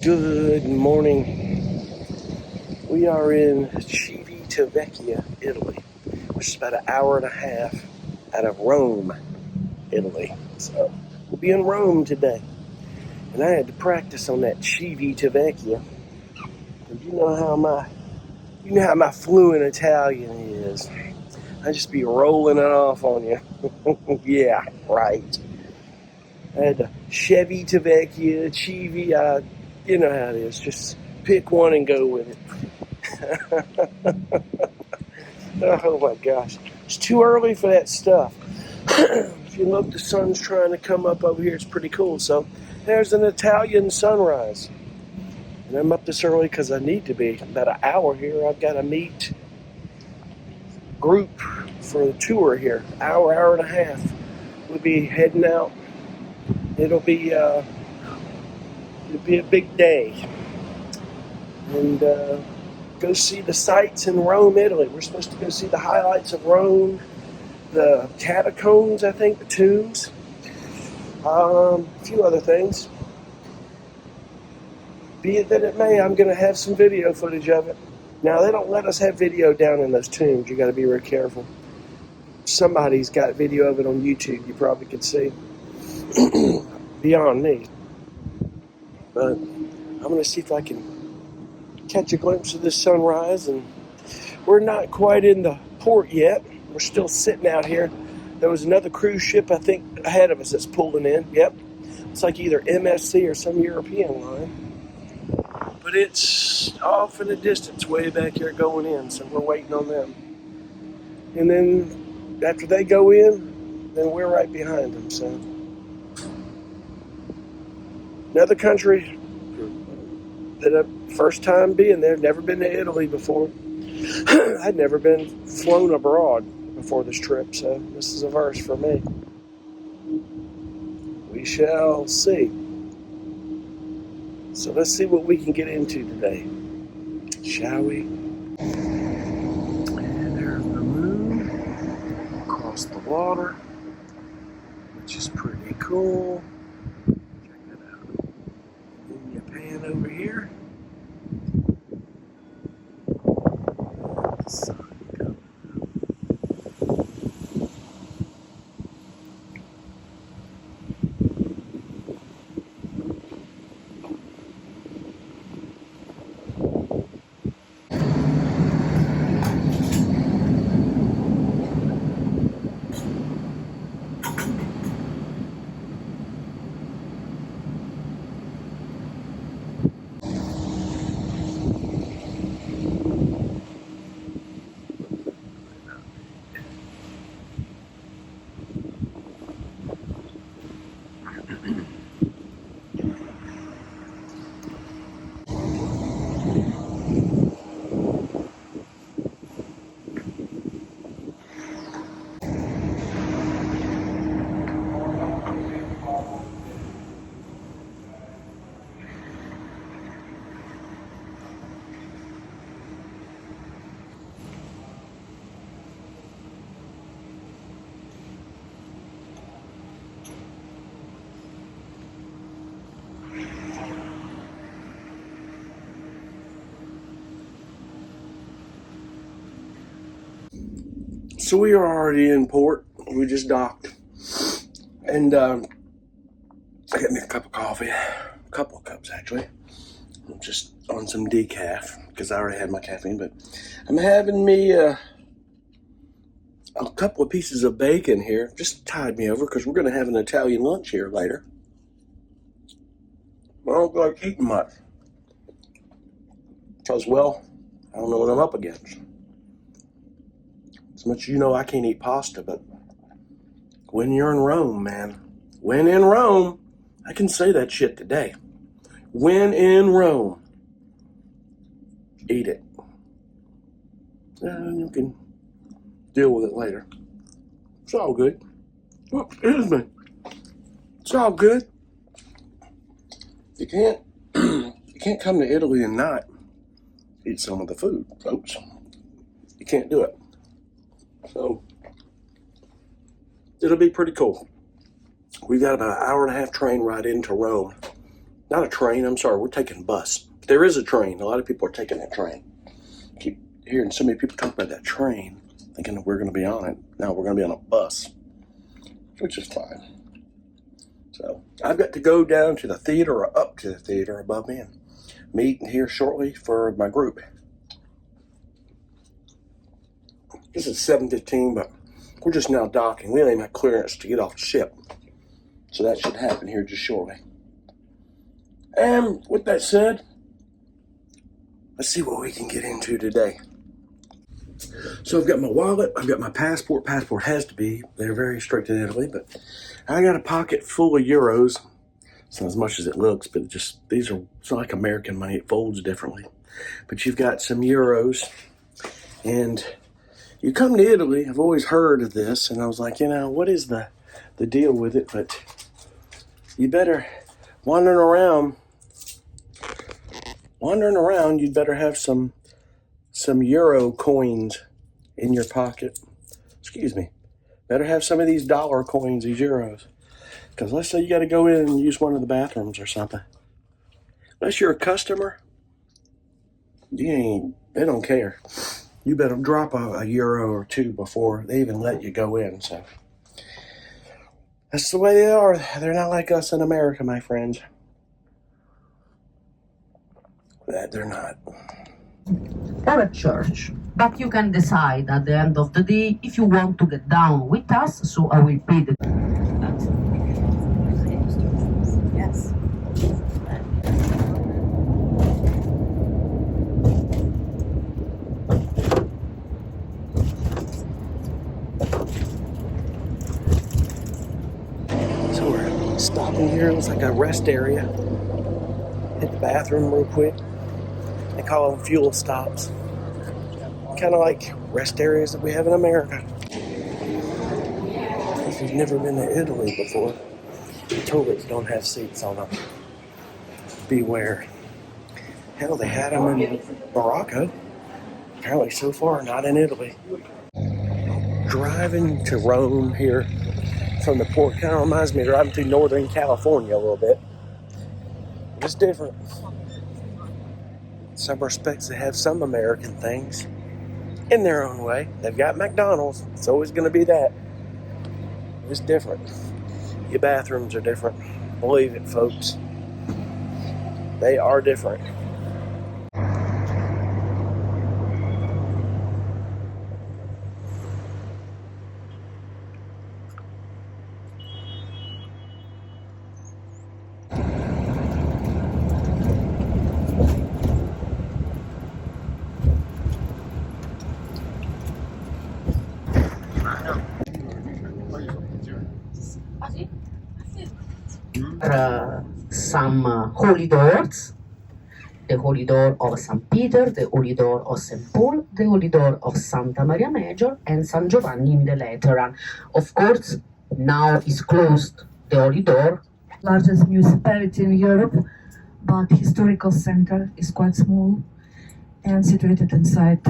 Good morning. We are in Civitavecchia, Italy, which is about an hour and a half out of Rome, Italy. So we'll be in Rome today. And I had to practice on that Civitavecchia. And you know how my fluent Italian is. I just be rolling it off on you. Yeah, right. I had to Civitavecchia, Civi, you know how it is. Just pick one and go with it. Oh my gosh. It's too early for that stuff. If you look, the sun's trying to come up over here. It's pretty cool. So there's an Italian sunrise. And I'm up this early because I need to be. About an hour here. I've got to meet group for the tour here. Hour and a half. We'll be heading out. It'll be a big day. And go see the sights in Rome, Italy. We're supposed to go see the highlights of Rome, the catacombs, I think, the tombs, a few other things. Be it that it may, I'm going to have some video footage of it. Now, they don't let us have video down in those tombs. You got to be real careful. Somebody's got video of it on YouTube. You probably could see. Beyond me. But I'm going to see if I can catch a glimpse of this sunrise. And we're not quite in the port yet. We're still sitting out here. There was another cruise ship, I think, ahead of us that's pulling in. Yep. It's like either MSC or some European line. But it's off in the distance, way back here going in, so we're waiting on them. And then after they go in, then we're right behind them. So another country that I first time being there, never been to Italy before. I'd never been flown abroad before this trip, so this is a first for me. We shall see. So let's see what we can get into today, shall we? And there's the moon across the water, which is pretty cool. Check that out. Then you pan over here. The sun coming up. So we are already in port. We just docked. And I got me a cup of coffee. A couple of cups, actually. I'm just on some decaf, because I already had my caffeine. But I'm having me a couple of pieces of bacon here. Just tied me over, because we're going to have an Italian lunch here later. I don't like eating much. Because, well, I don't know what I'm up against. As much as you know, I can't eat pasta, but when you're in Rome, man, when in Rome, I can say that shit today. When in Rome, eat it. And you can deal with it later. It's all good. Oh, excuse me. It's all good. You can't come to Italy and not eat some of the food, folks. You can't do it. So it'll be pretty cool. We got about an hour and a half train ride into Rome. not a train, I'm sorry, we're taking a bus. There is a train. A lot of people are taking that train. Keep hearing so many people talk about that train, thinking that we're going to be on it. No, we're going to be on a bus, which is fine. So I've got to go down to the theater or up to the theater above me and meet here shortly for my group. This is 7:15, but we're just now docking. We don't even have clearance to get off the ship. So that should happen here just shortly. And with that said, let's see what we can get into today. So I've got my wallet, I've got my passport. Passport has to be. They're very strict in Italy, but I got a pocket full of euros. It's not as much as it looks, but it's not like American money. It folds differently. But you've got some euros, and you come to Italy. I've always heard of this, and I was like, what is the deal with it? But you better, wandering around, you'd better have some euro coins in your pocket. Excuse me. Better have some of these dollar coins, these euros. Because let's say you got to go in and use one of the bathrooms or something. Unless you're a customer, they don't care. You better drop a euro or two before they even let you go in. So that's the way they are. They're not like us in America, my friends. That they're not. Or a church. But you can decide at the end of the day if you want to get down with us, so I will pay the... Yes. So we're stopping here. It looks like a rest area. Hit the bathroom real quick. They call them fuel stops. Kind of like rest areas that we have in America. If you've never been to Italy before, toilets don't have seats on them. Beware. Hell, they had them in Morocco. Apparently so far, not in Italy. Driving to Rome here from the port kind of reminds me of driving through Northern California a little bit. It's different. In some respects, they have some American things in their own way. They've got McDonald's. It's always going to be that. It's different. Your bathrooms are different. Believe it, folks. They are different. Some holy doors, the holy door of St. Peter, the holy door of St. Paul, the holy door of Santa Maria Major, and San Giovanni in the Lateran. Of course, now is closed, the holy door. Largest municipality in Europe, but historical center is quite small and situated inside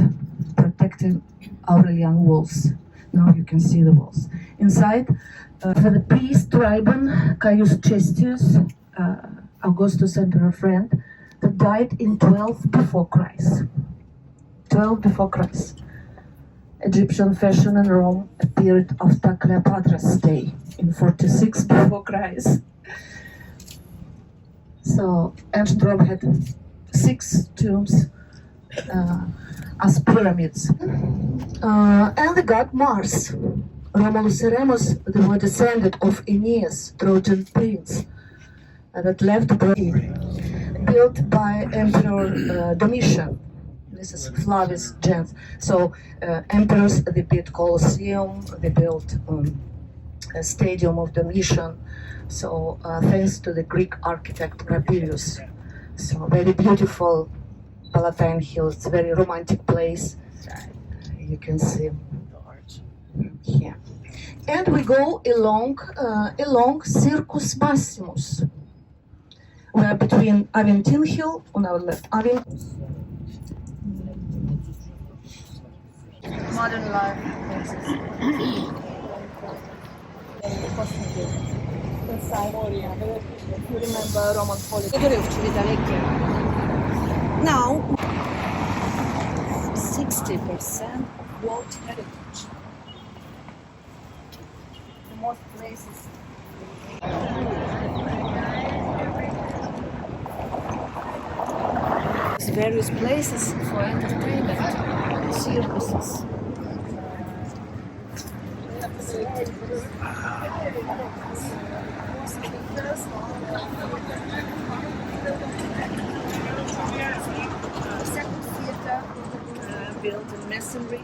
protected Aurelian walls. Now you can see the walls. Inside, for the priest Triban Caius Cestius, Augustus' emperor friend, that died in 12 before Christ. 12 before Christ. Egyptian fashion in Rome appeared after Cleopatra's stay in 46 before Christ. So ancient Rome had 6 tombs as pyramids. And the god Mars. Romulus and Remus, they were descended of Aeneas, Trojan prince, that left built by Emperor Domitian. This is Flavius Gens. So emperors, they built Colosseum, they built a stadium of Domitian. So thanks to the Greek architect Rapirius. So very beautiful Palatine Hill. It's a very romantic place. You can see here. And we go along Circus Maximus. We are between Aventine Hill on our left. Modern life places. inside. If you remember Roman holiday. Now, 60% World Heritage. The most places. There's various places for entertainment, circuses. Second theater built in masonry.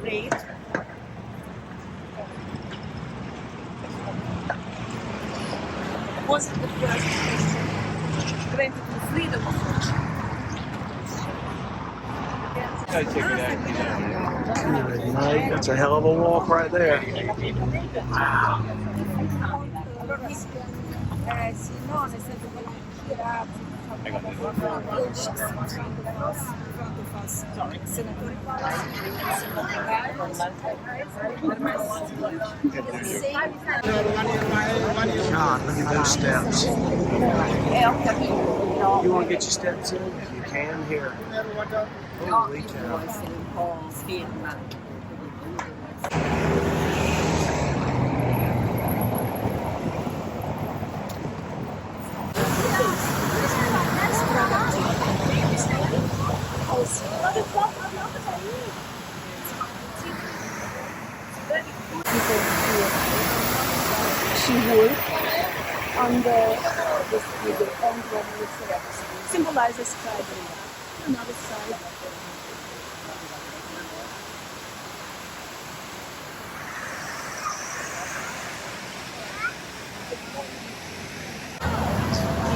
Great. Was it the first granted the freedom of worship? Good night. That's a hell of a walk right there. Wow. God, look at those steps. You want to get your steps in? You can here. Holy cow. She would on the end of symbolizes tribal. Another side.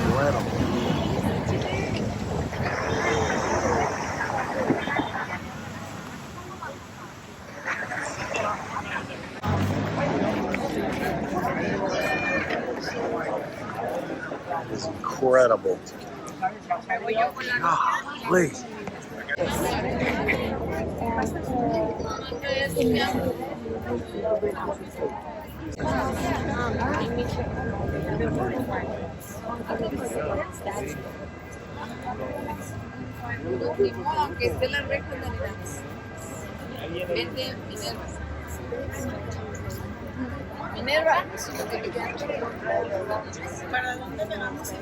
Incredible. That is incredible. Golly. Minerva. ¿Para dónde me vamos a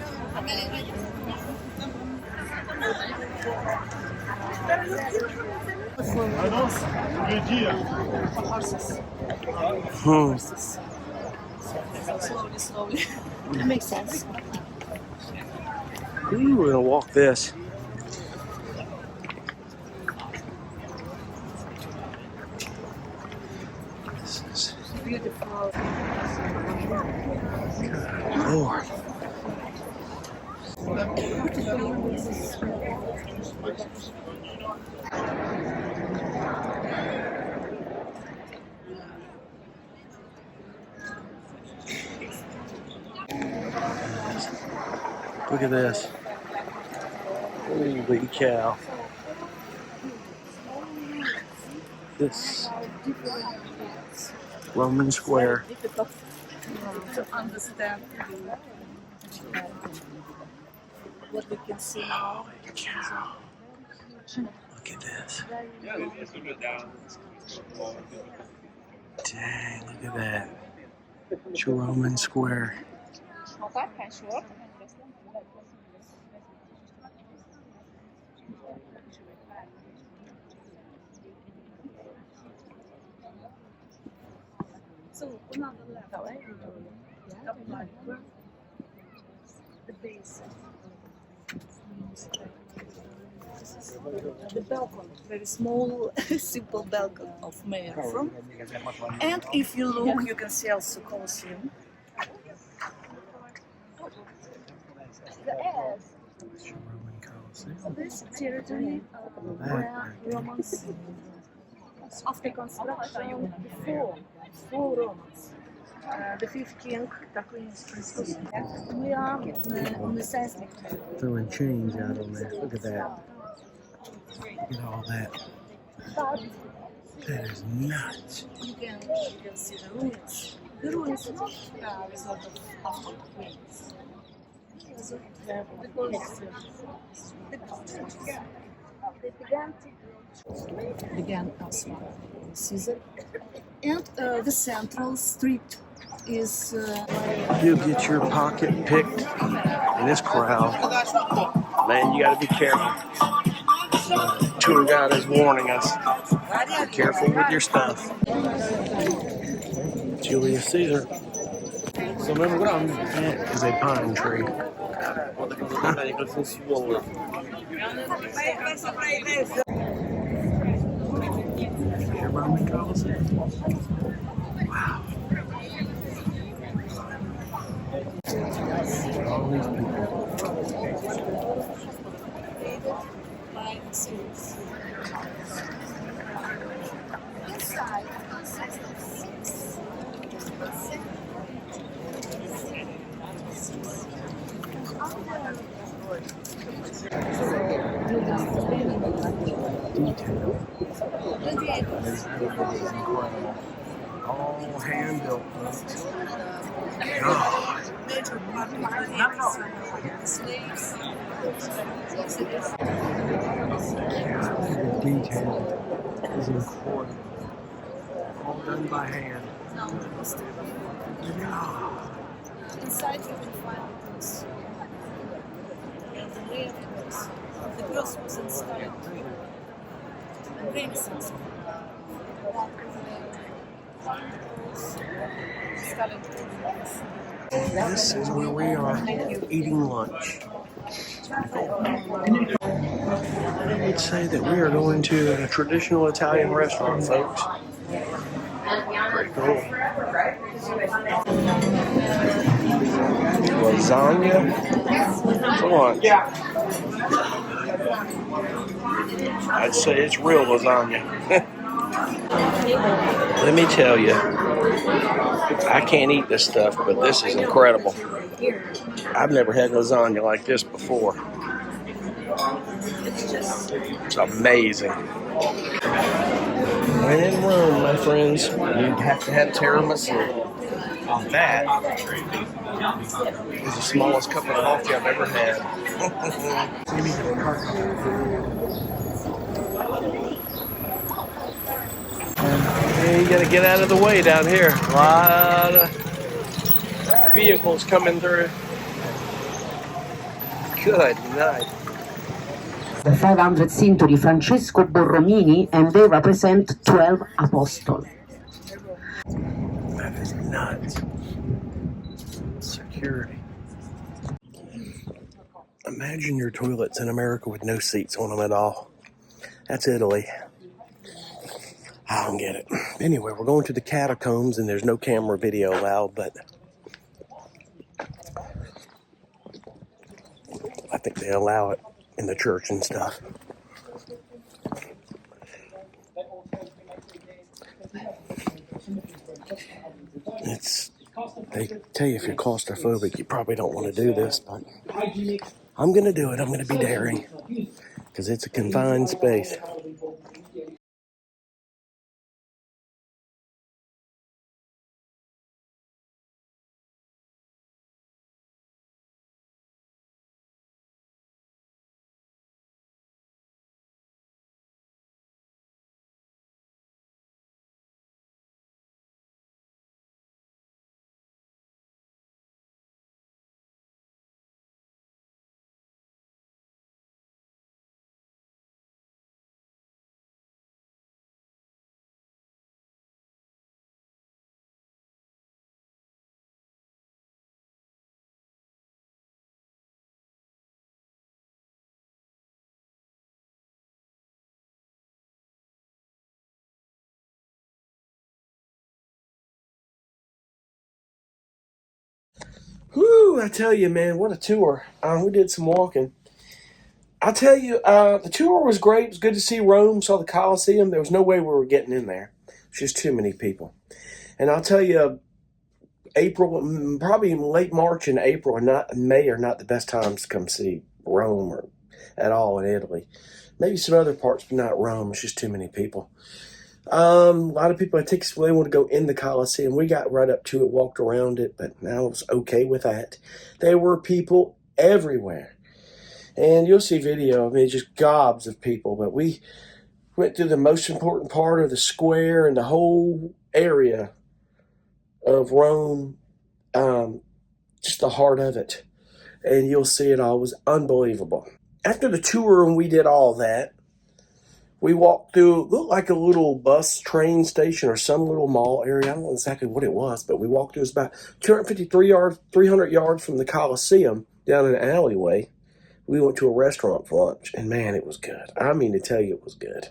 ir? Horses. Slowly. That makes sense. Ooh, we're gonna walk this. This is Beautiful. good Lord. Look at this. Holy cow. This Roman Square. Difficult to understand what we can see now. Holy cow. Look at this. Dang, look at that. It's Roman Square. The base. The balcony, very small, simple balcony of mayor from. And if you look, you can see also Colosseum. This territory where Romans, after construction, before Romans, the fifth king Tarquinius Priscus. We are on the seismic. Throwing chains out on there. Look at that. Look at all that. But That is nuts. you can see the ruins. The ruins are a result of after queens. They began as Caesar, and the central street is. You'll get your pocket picked in this crowd. Man, you gotta be careful. Tour guide is warning us. Be careful with your stuff. Julius Caesar. That is a pine tree. Roman Colosseum. Wow. All these people. Detail. This building is incredible. All hand built. God. The detail is incredible. All done by hand. God. Inside you can find this. And the reappearance. The cross was installed. And Renaissance. This is where we are eating lunch. I would say that we are going to a traditional Italian restaurant, folks. Pretty cool. Lasagna for lunch. I'd say it's real lasagna. Let me tell you, I can't eat this stuff, but this is incredible. I've never had lasagna like this before. It's amazing. When in Rome, my friends, you have to have tiramisu. That is the smallest cup of coffee I've ever had. You gotta get out of the way down here. A lot of vehicles coming through. Good night. The 500 century Francesco Borromini, and they represent 12 apostles. That is nuts. Security. Imagine your toilets in America with no seats on them at all. That's Italy. I don't get it. Anyway, we're going to the catacombs, and there's no camera video allowed, but I think they allow it in the church and stuff. They tell you if you're claustrophobic, you probably don't want to do this, but I'm going to do it. I'm going to be daring because it's a confined space. Whew, I tell you, man, what a tour. We did some walking. I tell you, the tour was great. It was good to see Rome, saw the Colosseum. There was no way we were getting in there. It's just too many people. And I'll tell you, April, probably late March and April or not May are not the best times to come see Rome or at all in Italy. Maybe some other parts, but not Rome. It's just too many people. A lot of people had tickets, they want to go in the Colosseum. We got right up to it, walked around it, but I was okay with that. There were people everywhere. And you'll see video, just gobs of people. But we went through the most important part of the square and the whole area of Rome, just the heart of it. And you'll see it all. It was unbelievable. After the tour and we did all that, we walked through, looked like a little bus train station or some little mall area. I don't know exactly what it was, but we walked through. It was about 253 yards, 300 yards from the Colosseum down an alleyway. We went to a restaurant for lunch, and man, it was good. I mean to tell you, it was good.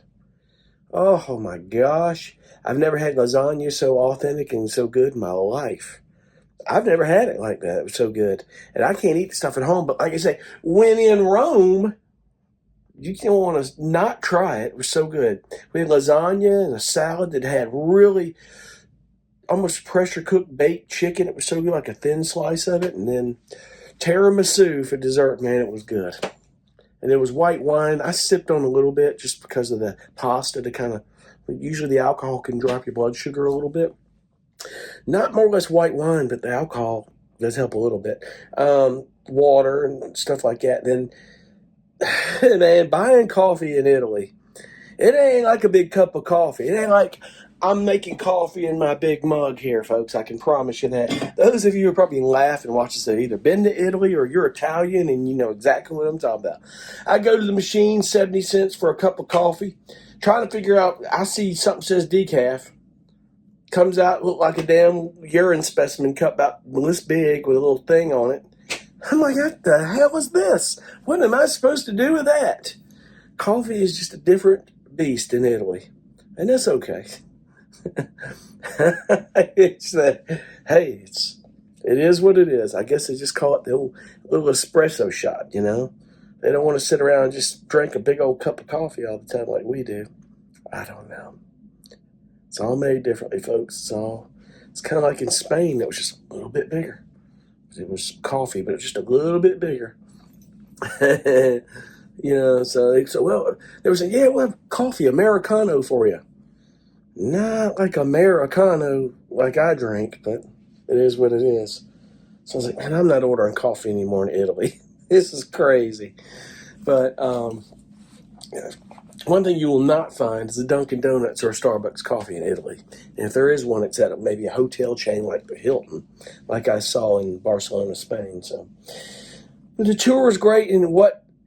Oh my gosh. I've never had lasagna so authentic and so good in my life. I've never had it like that. It was so good. And I can't eat the stuff at home, but like I say, when in Rome, you don't want to not try it. It was so good. We had lasagna and a salad that had really almost pressure cooked baked chicken. It was so good, like a thin slice of it. And then tiramisu for dessert. Man, it was good. And there was white wine. I sipped on a little bit just because of the pasta to kind of, usually the alcohol can drop your blood sugar a little bit. Not more or less white wine, but the alcohol does help a little bit. Water and stuff like that. Then, man, buying coffee in Italy, it ain't like a big cup of coffee. It ain't like I'm making coffee in my big mug here, folks. I can promise you that. Those of you who are probably laughing watch this have either been to Italy or you're Italian and you know exactly what I'm talking about. I go to the machine, 70 cents for a cup of coffee, trying to figure out, I see something says decaf. Comes out, look like a damn urine specimen cup about this big with a little thing on it. I'm like, what the hell is this? What am I supposed to do with that? Coffee is just a different beast in Italy. And that's okay. It is what it is. I guess they just call it the little espresso shot, you know? They don't want to sit around and just drink a big old cup of coffee all the time like we do. I don't know. It's all made differently, folks. It's kind of like in Spain. It was just a little bit bigger. It was coffee, but it was just a little bit bigger. You know, so they said, well, they were saying, yeah, we'll have coffee, Americano for you. Not like Americano like I drink, but it is what it is. So I was like, man, I'm not ordering coffee anymore in Italy. This is crazy. But one thing you will not find is a Dunkin' Donuts or a Starbucks coffee in Italy. And if there is one, it's at maybe a hotel chain like the Hilton, like I saw in Barcelona, Spain. So the tour was great. And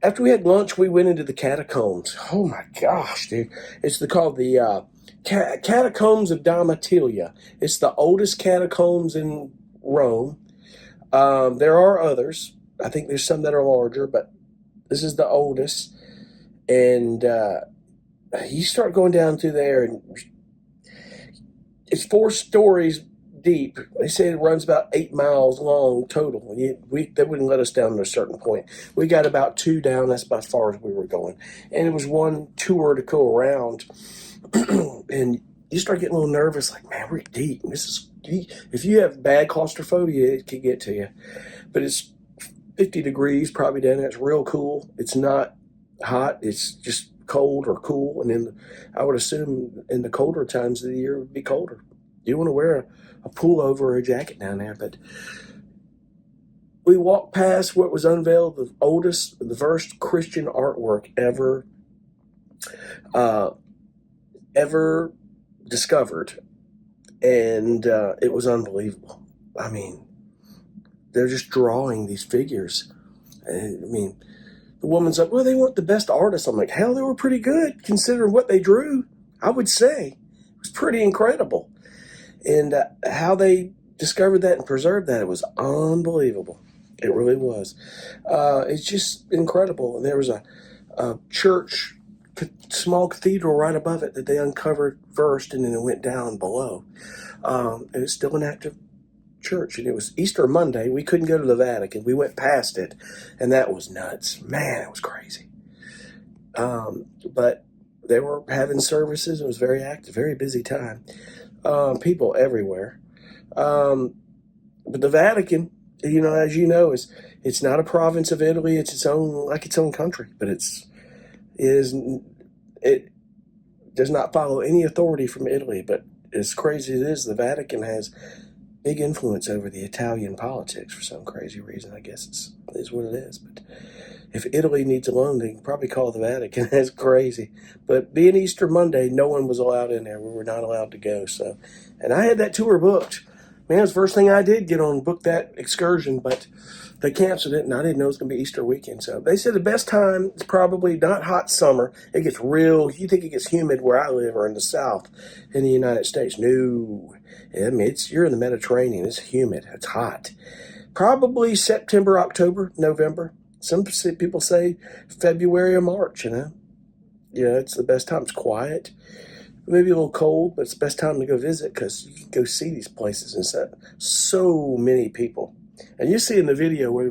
after we had lunch, we went into the catacombs. Oh my gosh, dude! It's called the Catacombs of Damatilia. It's the oldest catacombs in Rome. There are others. I think there's some that are larger, but this is the oldest. And you start going down through there, and it's 4 stories deep. They say it runs about 8 miles long total. They wouldn't let us down at a certain point. We got about 2 down. That's about as far as we were going. And it was one tour to go around. And you start getting a little nervous, like, man, we're deep. This is deep. If you have bad claustrophobia, it can get to you. But it's 50 degrees probably down there. It's real cool. It's not hot. It's just cold or cool. And then I would assume in the colder times of the year it would be colder. You want to wear a pullover or a jacket down there. But we walked past what was unveiled, the first Christian artwork ever discovered. And it was unbelievable. I mean, they're just drawing these figures. And, I mean, the woman's like, well, they weren't the best artists. I'm like, hell, they were pretty good considering what they drew. I would say it was pretty incredible. And how they discovered that and preserved that, it was unbelievable. It really was. It's just incredible. And there was a church, small cathedral right above it that they uncovered first, and then it went down below. And it's still an active church, and it was Easter Monday. We couldn't go to the Vatican. We went past it, and that was nuts. Man, it was crazy. But they were having services. It was very active, very busy time. People everywhere. But the Vatican, as you know, it's not a province of Italy. It's its own country. But it does not follow any authority from Italy. But as crazy as it is, the Vatican has big influence over the Italian politics for some crazy reason. I guess it is what it is. But if Italy needs a loan, they can probably call the Vatican. That's crazy. But being Easter Monday, no one was allowed in there. We were not allowed to go. So, and I had that tour booked. Man, it was the first thing I did, book that excursion, but they canceled it, and I didn't know it was going to be Easter weekend. So they said the best time is probably not hot summer. It gets you think it gets humid where I live or in the South in the United States. No. I mean, you're in the Mediterranean. It's humid. It's hot. Probably September, October, November. Some people say February or March, it's the best time. It's quiet. Maybe a little cold, but it's the best time to go visit because you can go see these places and so many people. And you see in the video where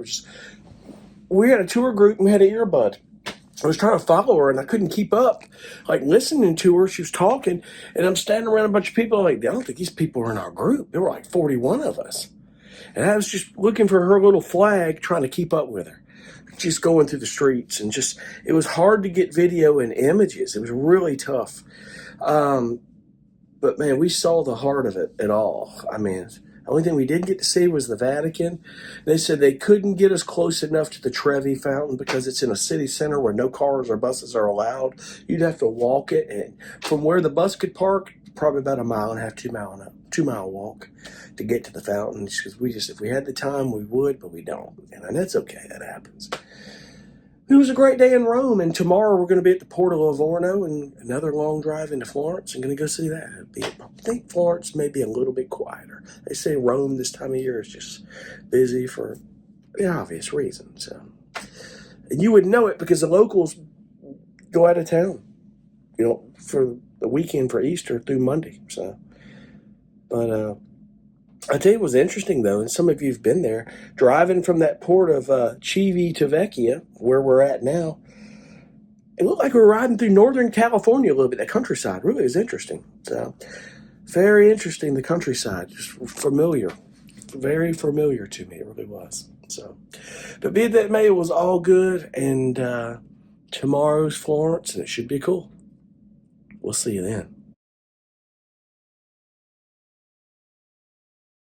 we had a tour group and we had an earbud. I was trying to follow her and I couldn't keep up, listening to her. She was talking and I'm standing around a bunch of people I don't think these people are in our group. There were 41 of us. And I was just looking for her little flag, trying to keep up with her. Just going through the streets and it was hard to get video and images. It was really tough. But man, we saw the heart of it at all. I mean, the only thing we didn't get to see was the Vatican. They said they couldn't get us close enough to the Trevi Fountain because it's in a city center where no cars or buses are allowed. You'd have to walk it. And from where the bus could park, probably about a mile and a half, 2 mile walk to get to the fountain. Because if we had the time, we would, but we don't. And that's okay. That happens. It was a great day in Rome, and tomorrow we're going to be at the Porto Livorno and another long drive into Florence. I'm going to go see that. I think Florence may be a little bit quieter. They say Rome this time of year is just busy for the obvious reasons. And you would know it because the locals go out of town, for the weekend for Easter through Monday. But I tell you what was interesting, though, and some of you have been there, driving from that port of Civitavecchia, where we're at now, it looked like we were riding through Northern California a little bit. That countryside really is interesting. So, very interesting, the countryside, just familiar, very familiar to me, it really was. So, but be that may, it was all good, and tomorrow's Florence, and it should be cool. We'll see you then.